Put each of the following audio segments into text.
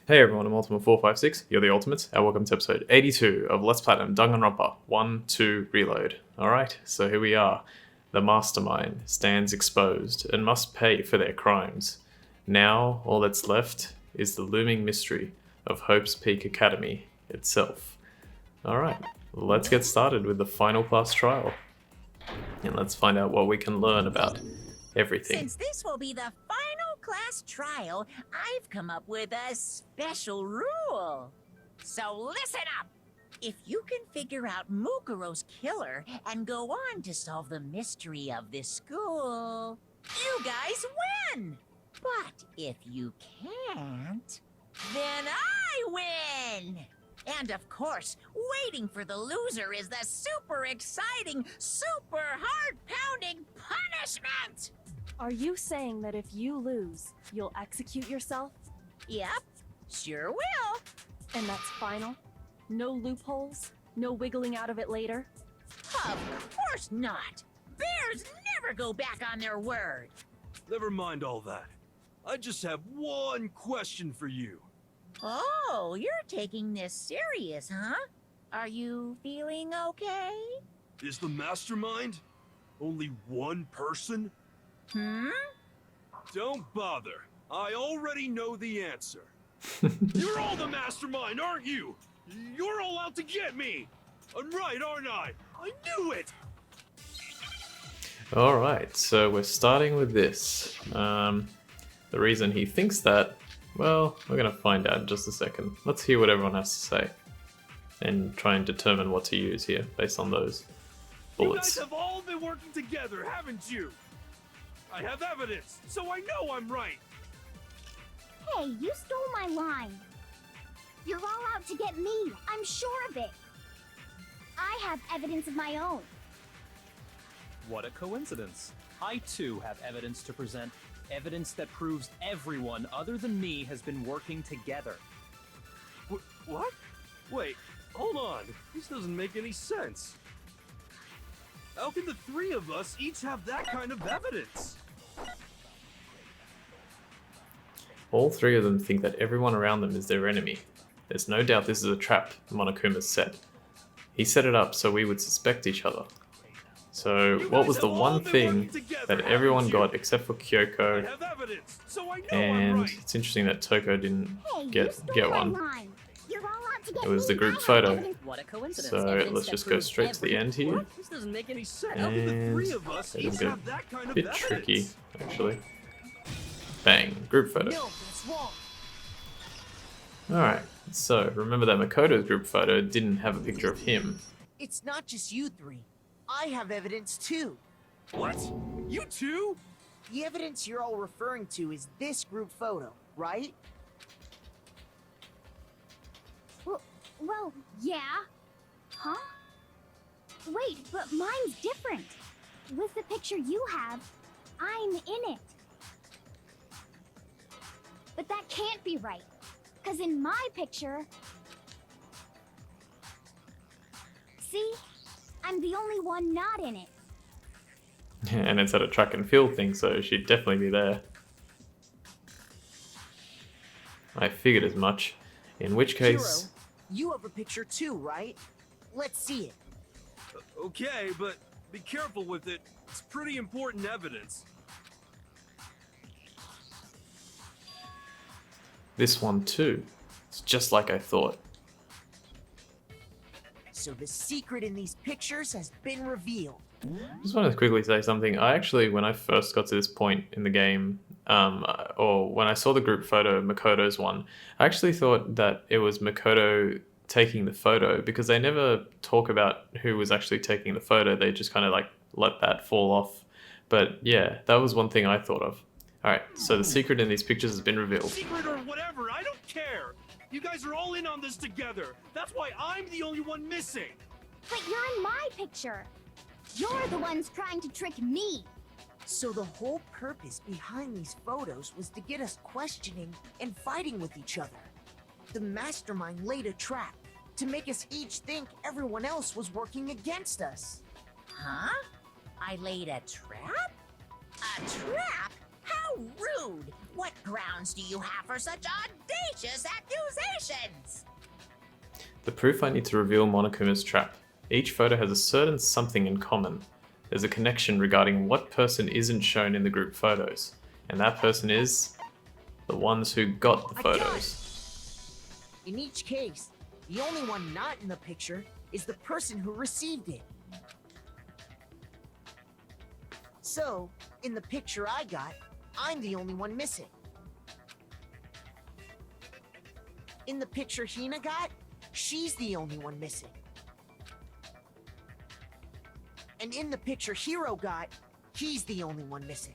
Hey everyone, I'm Ultimate456, you're the Ultimates, and welcome to episode 82 of Let's Platinum Danganronpa 1-2 Reload. Alright, so here we are. The mastermind stands exposed and must pay for their crimes. Now, all that's left is the looming mystery of Hope's Peak Academy itself. Alright, let's get started with the final class trial. And let's find out what we can learn about everything. Since this will be the final class trial, I've come up with a special rule. So listen up! If you can figure out Mukuro's killer and go on to solve the mystery of this school, you guys win! But if you can't, then I win! And of course, waiting for the loser is the super exciting, super heart-pounding punishment! Are you saying that if you lose, you'll execute yourself? Yep, sure will. And that's final? No loopholes? No wiggling out of it later? Of course not. Bears never go back on their word. Never mind all that. I just have one question for you. Oh, you're taking this serious, huh? Are you feeling okay? Is the mastermind only one person? Don't bother. I already know the answer. You're all the mastermind, aren't you? You're all out to get me. I'm right, aren't I? I knew it! Alright, so we're starting with this. The reason he thinks that, well, we're going to find out in just a second. Let's hear what everyone has to say and try and determine what to use here based on those bullets. You guys have all been working together, haven't you? I have evidence, so I know I'm right. Hey, you stole my line. You're all out to get me. I'm sure of it. I have evidence of my own. What a coincidence. I too have evidence to present. Evidence that proves everyone other than me has been working together. What? Wait, hold on. This doesn't make any sense. How can the three of us each have that kind of evidence? All three of them think that everyone around them is their enemy. There's no doubt this is a trap Monokuma's set. He set it up so we would suspect each other. So what was the one thing that everyone got except for Kyoko? And it's interesting that Toko didn't get one. It was the group photo. What a coincidence. So let's just go straight to the end here. This doesn't make any sense. And it'll get a bit tricky, actually. Bang, group photo. Alright, so remember that Makoto's group photo didn't have a picture of him. It's not just you three. I have evidence too. What? You too? The evidence you're all referring to is this group photo, right? Well, yeah. Huh? Wait, but mine's different. With the picture you have, I'm in it. But that can't be right. Because in my picture... See? I'm the only one not in it. And it's at a track and field thing, so she'd definitely be there. I figured as much. In which case... Hero, you have a picture too, right? Let's see it. Okay, but be careful with it. It's pretty important evidence. This one too. It's just like I thought. So the secret in these pictures has been revealed. Just want to quickly say something. I actually, when I first got to this point in the game, or when I saw the group photo, Makoto's one, I actually thought that it was Makoto taking the photo because they never talk about who was actually taking the photo. They just kind of like let that fall off. But yeah, that was one thing I thought of. Alright, so the secret in these pictures has been revealed. Secret or whatever, I don't care. You guys are all in on this together. That's why I'm the only one missing. But you're in my picture. You're the ones trying to trick me. So the whole purpose behind these photos was to get us questioning and fighting with each other. The mastermind laid a trap to make us each think everyone else was working against us. Huh? I laid a trap? A trap? How rude! What grounds do you have for such audacious accusations? The proof I need to reveal Monokuma's trap. Each photo has a certain something in common. There's a connection regarding what person isn't shown in the group photos, and that person is the ones who got the I got it. photos. In each case, the only one not in the picture is the person who received it. So, in the picture I got, I'm the only one missing. In the picture Hina got, she's the only one missing. And in the picture Hiro got, he's the only one missing.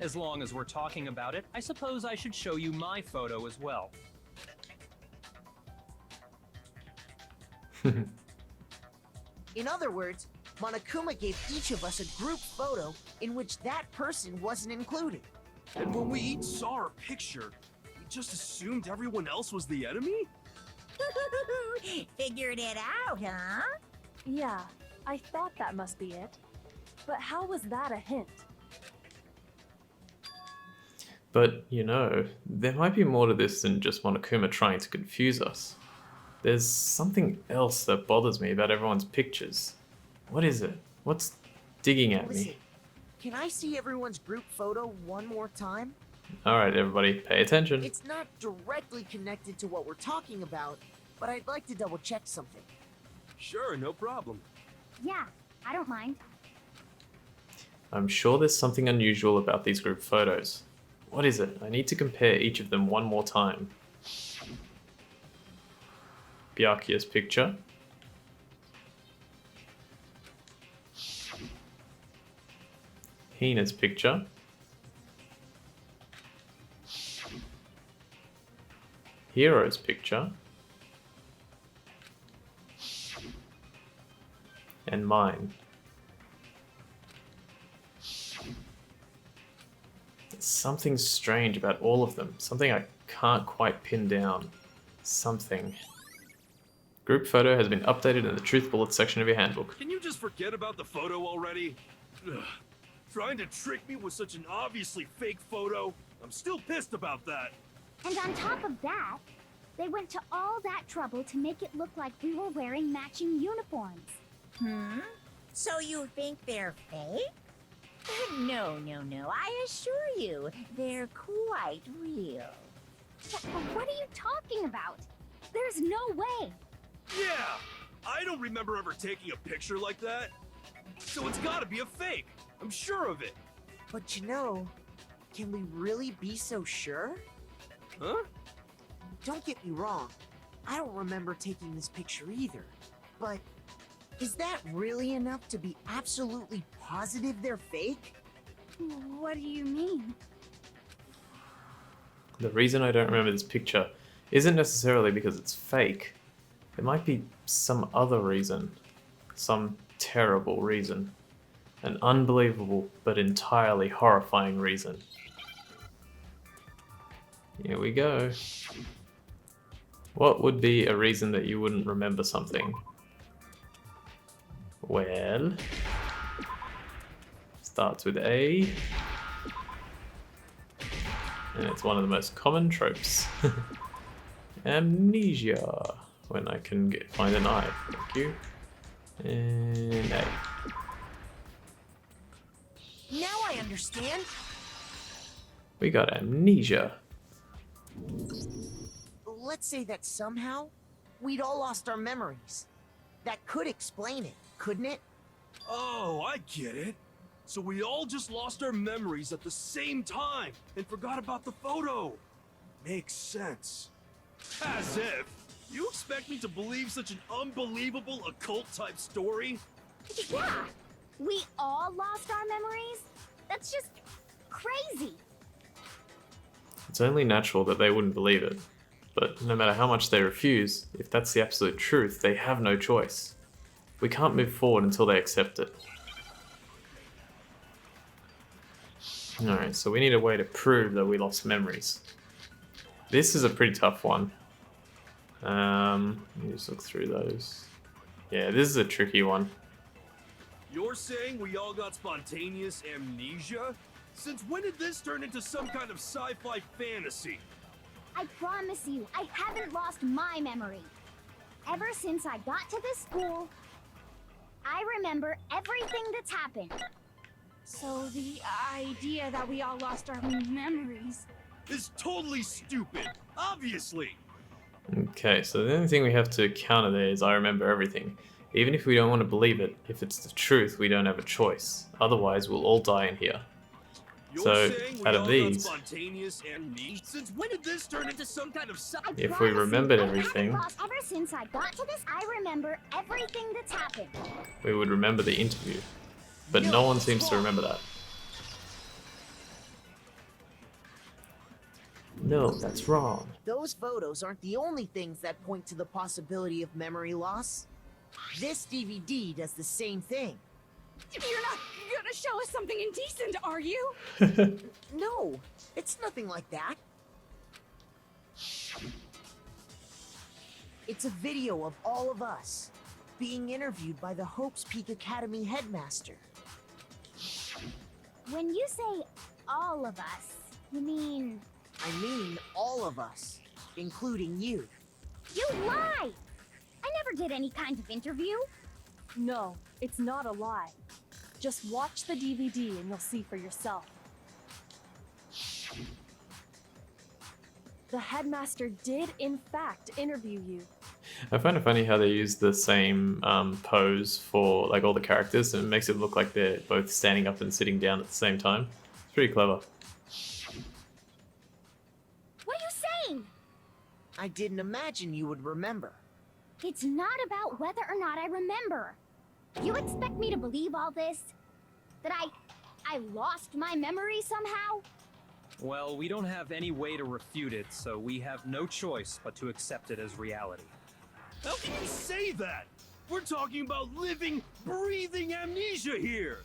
As long as we're talking about it, I suppose I should show you my photo as well. In other words, Monokuma gave each of us a group photo in which that person wasn't included. And when we each saw our picture, we just assumed everyone else was the enemy? Figured it out, huh? Yeah, I thought that must be it. But how was that a hint? But, you know, there might be more to this than just Monokuma trying to confuse us. There's something else that bothers me about everyone's pictures. What is it? What's digging at Listen, me? can I see everyone's group photo one more time? Alright, everybody, pay attention. It's not directly connected to what we're talking about, but I'd like to double check something. Sure, no problem. Yeah, I don't mind. I'm sure there's something unusual about these group photos. What is it? I need to compare each of them one more time. Byakuya's picture. Hina's picture. Hiro's picture. And mine. There's something strange about all of them. Something I can't quite pin down. Something. Group photo has been updated in the truth bullet section of your handbook. Can you just forget about the photo already? Ugh. Trying to trick me with such an obviously fake photo? I'm still pissed about that. And on top of that, they went to all that trouble to make it look like we were wearing matching uniforms. So you think they're fake? No, I assure you, they're quite real. What are you talking about? There's no way. Yeah! I don't remember ever taking a picture like that. So it's gotta be a fake. I'm sure of it. But you know, can we really be so sure? Huh? Don't get me wrong, I don't remember taking this picture either. But is that really enough to be absolutely positive they're fake? What do you mean? The reason I don't remember this picture isn't necessarily because it's fake. There might be some other reason. Some terrible reason. An unbelievable but entirely horrifying reason. Here we go. What would be a reason that you wouldn't remember something? Well, starts with A, and it's one of the most common tropes. Amnesia, when I can find an I. Thank you. And A. Now I understand. We got amnesia. Let's say that somehow we'd all lost our memories. That could explain it, couldn't it? Oh, I get it. So we all just lost our memories at the same time and forgot about the photo. Makes sense. As if. You expect me to believe such an unbelievable occult type story? Yeah, we all lost our memories? That's just crazy. It's only natural that they wouldn't believe it. But no matter how much they refuse, if that's the absolute truth, they have no choice. We can't move forward until they accept it. Alright, so we need a way to prove that we lost memories. This is a pretty tough one. Let me just look through those. Yeah, this is a tricky one. You're saying we all got spontaneous amnesia? Since when did this turn into some kind of sci-fi fantasy? I promise you, I haven't lost my memory. Ever since I got to this school, I remember everything that's happened. So the idea that we all lost our memories. Is totally stupid, obviously. Okay, so the only thing we have to counter there is I remember everything. Even if we don't want to believe it, if it's the truth, we don't have a choice. Otherwise, we'll all die in here. You're So, saying we out of all these- got spontaneous amnesia? Since when did this turn into some kind of I If we promise you, remembered I everything- haven't lost ever since I got to this, I remember everything that's happened. We would remember the interview. But no one seems to remember that. No, that's wrong. Those photos aren't the only things that point to the possibility of memory loss. This DVD does the same thing. You're not gonna show us something indecent, are you? No, it's nothing like that. It's a video of all of us being interviewed by the Hope's Peak Academy headmaster. When you say all of us, you mean I mean all of us, including you. you lie! I never did any kind of interview. No, it's not a lie. Just watch the DVD and you'll see for yourself. The headmaster did, in fact, interview you. I find it funny how they use the same pose for like all the characters, and it makes it look like they're both standing up and sitting down at the same time. It's pretty clever. What are you saying? I didn't imagine you would remember. It's not about whether or not I remember. You expect me to believe all this? That I lost my memory somehow? Well, we don't have any way to refute it, so we have no choice but to accept it as reality. How can you say that? We're talking about living, breathing amnesia here.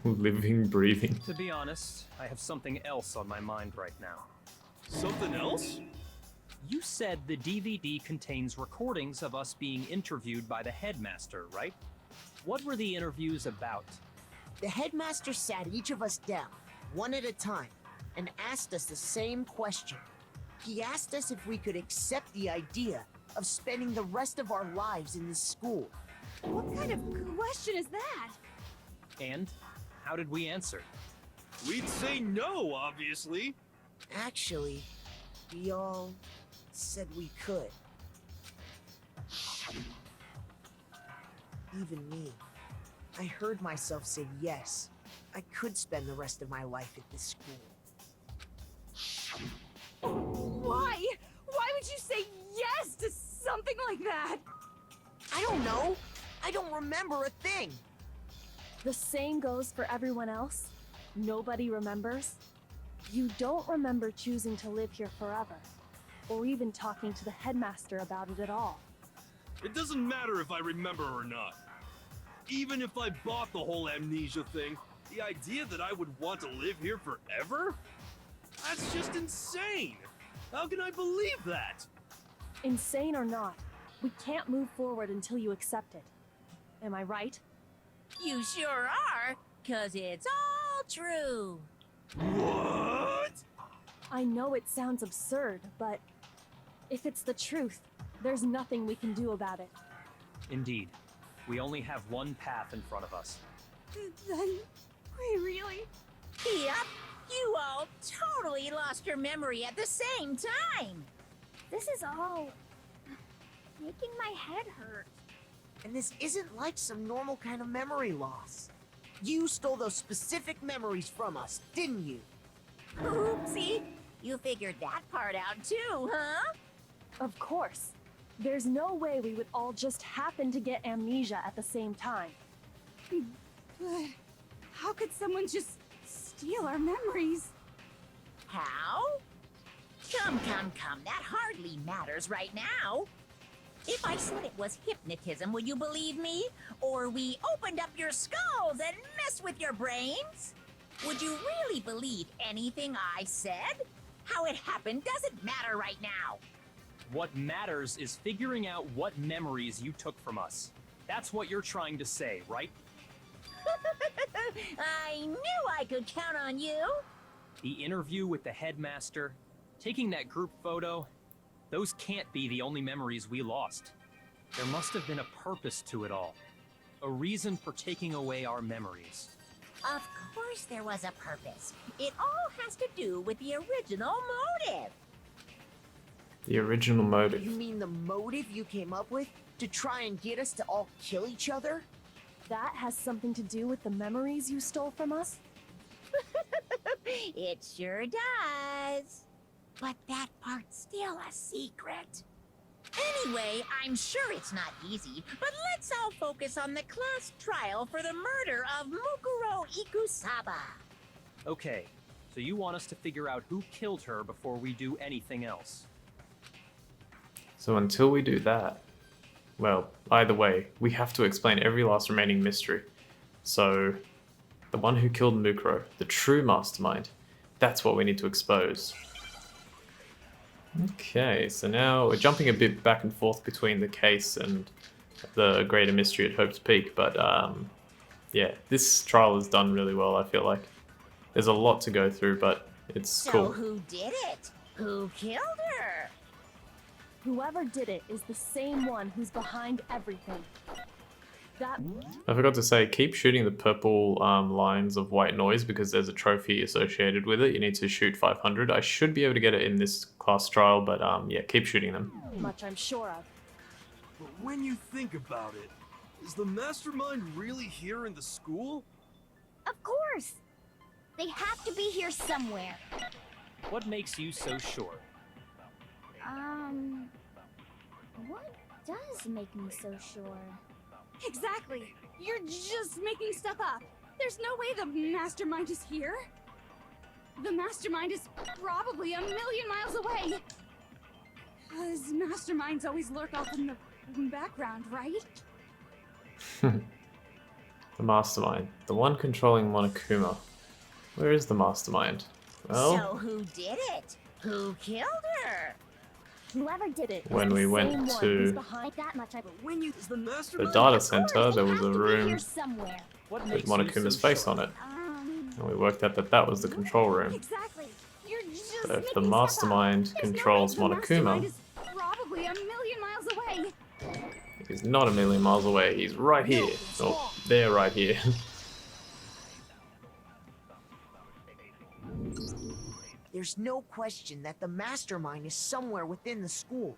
Living, breathing. To be honest, I have something else on my mind right now. Something else? You said the DVD contains recordings of us being interviewed by the headmaster, right? What were the interviews about? The headmaster sat each of us down, one at a time, and asked us the same question. He asked us if we could accept the idea of spending the rest of our lives in this school. What kind of question is that? And how did we answer? We'd say no, obviously. Actually, we all said we could. Even me. I heard myself say yes. I could spend the rest of my life at this school. Why? Why would you say yes to something like that? I don't know. I don't remember a thing. The same goes for everyone else. Nobody remembers. You don't remember choosing to live here forever, or even talking to the headmaster about it at all. It doesn't matter if I remember or not. Even if I bought the whole amnesia thing, the idea that I would want to live here forever? That's just insane! How can I believe that? Insane or not, we can't move forward until you accept it. Am I right? You sure are, 'cause it's all true. What? I know it sounds absurd, but if it's the truth, there's nothing we can do about it. Indeed, we only have one path in front of us. Then we really... Yep, you all totally lost your memory at the same time. This is all making my head hurt. And this isn't like some normal kind of memory loss. You stole those specific memories from us, didn't you? Oopsie, you figured that part out too, huh? Of course. There's no way we would all just happen to get amnesia at the same time. But how could someone just steal our memories? How? Come, that hardly matters right now. If I said it was hypnotism, would you believe me? Or we opened up your skulls and messed with your brains? Would you really believe anything I said? How it happened doesn't matter right now. What matters is figuring out what memories you took from us. That's what you're trying to say, right? I knew I could count on you. The interview with the headmaster, taking that group photo, those can't be the only memories we lost. There must have been a purpose to it all. A reason for taking away our memories. Of course there was a purpose. It all has to do with the original motive. The original You motive. mean the motive you came up with to try and get us to all kill each other? That has something to do with the memories you stole from us? It sure does. But that part's still a secret. Anyway, I'm sure it's not easy, but let's all focus on the class trial for the murder of Mukuro Ikusaba. Okay, so you want us to figure out who killed her before we do anything else. So until we do that, well, either way, we have to explain every last remaining mystery. So, the one who killed Mukuro, the true mastermind, that's what we need to expose. Okay, so now we're jumping a bit back and forth between the case and the greater mystery at Hope's Peak, but yeah, this trial is done really well, I feel like. There's a lot to go through, but it's So cool. who did it? Who killed her? Whoever did it is the same one who's behind everything. That I forgot to say, keep shooting the purple lines of white noise because there's a trophy associated with it. You need to shoot 500. I should be able to get it in this class trial, but yeah, keep shooting them. much I'm sure of. But when you think about it, is the mastermind really here in the school? Of course! They have to be here somewhere. What makes you so sure? What does make me so sure? Exactly. You're just making stuff up. There's no way the mastermind is here. The mastermind is probably a million miles away. Because masterminds always lurk off in the background, right? The mastermind. The one controlling Monokuma. Where is the mastermind? Well, So who did it? Who killed her? Whoever did it is When the we same went one to- who's behind That much I believe. When you is the the mastermind? data center, there was They a have to be room here somewhere. What with makes you Monokuma's so face sure? on it. And we worked out that that was the control room. Exactly. You're just So if making the stuff up. mastermind There's no controls way the mastermind Monokuma, is probably a million miles away. he's not a million miles away. He's right here. Oh, they're right here. There's no question that the mastermind is somewhere within the school.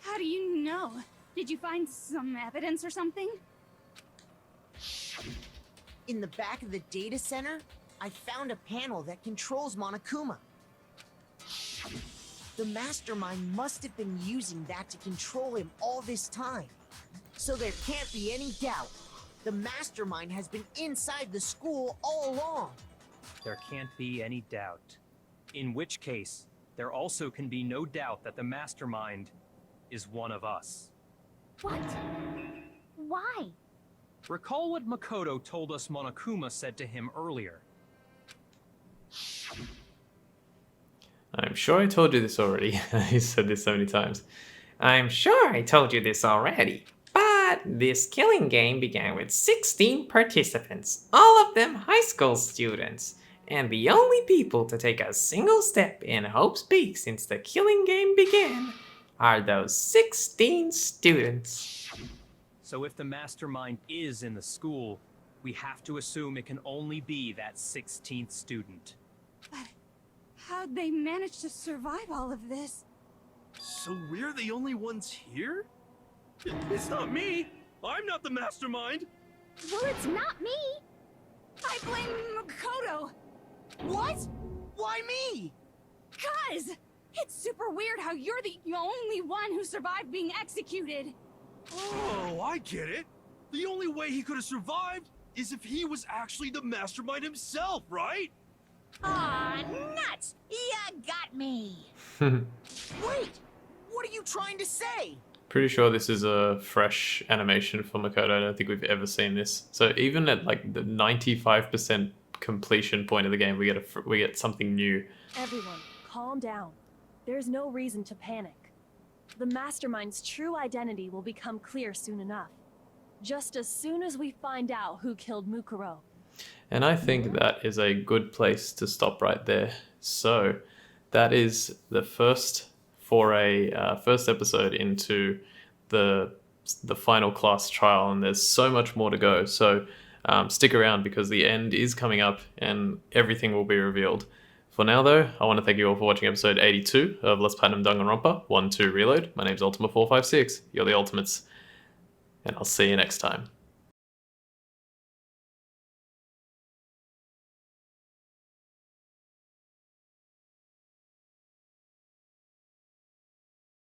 How do you know? Did you find some evidence or something? In the back of the data center, I found a panel that controls Monokuma. The mastermind must have been using that to control him all this time. So there can't be any doubt. The mastermind has been inside the school all along. There can't be any doubt. In which case, there also can be no doubt that the mastermind is one of us. What? Why? Recall what Makoto told us Monokuma said to him earlier. I'm sure I told you this already. He said this so many times. I'm sure I told you this already. But this killing game began with 16 participants, all of them high school students. And the only people to take a single step in Hope's Peak since the killing game began are those 16 students. So if the mastermind is in the school, we have to assume it can only be that 16th student. But how'd they manage to survive all of this? So we're the only ones here? It's not me. I'm not the mastermind. Well, it's not me. I blame Makoto. What? Why me? Cuz it's super weird how you're the only one who survived being executed. Oh, I get it. The only way he could have survived is if he was actually the mastermind himself, right? Aw, nuts! You got me! Wait! What are you trying to say? Pretty sure this is a fresh animation for Makoto. I don't think we've ever seen this. So even at like the 95% completion point of the game, we get something new. Everyone, calm down. There's no reason to panic. The mastermind's true identity will become clear soon enough. Just as soon as we find out who killed Mukuro. And I think that is a good place to stop right there. So that is the first foray, first episode into the final class trial, and there's so much more to go. So stick around because the end is coming up and everything will be revealed. For now though, I want to thank you all for watching episode 82 of Let's Platinum Danganronpa 1-2 Reload. My name's Ultima456, you're the Ultimates, and I'll see you next time.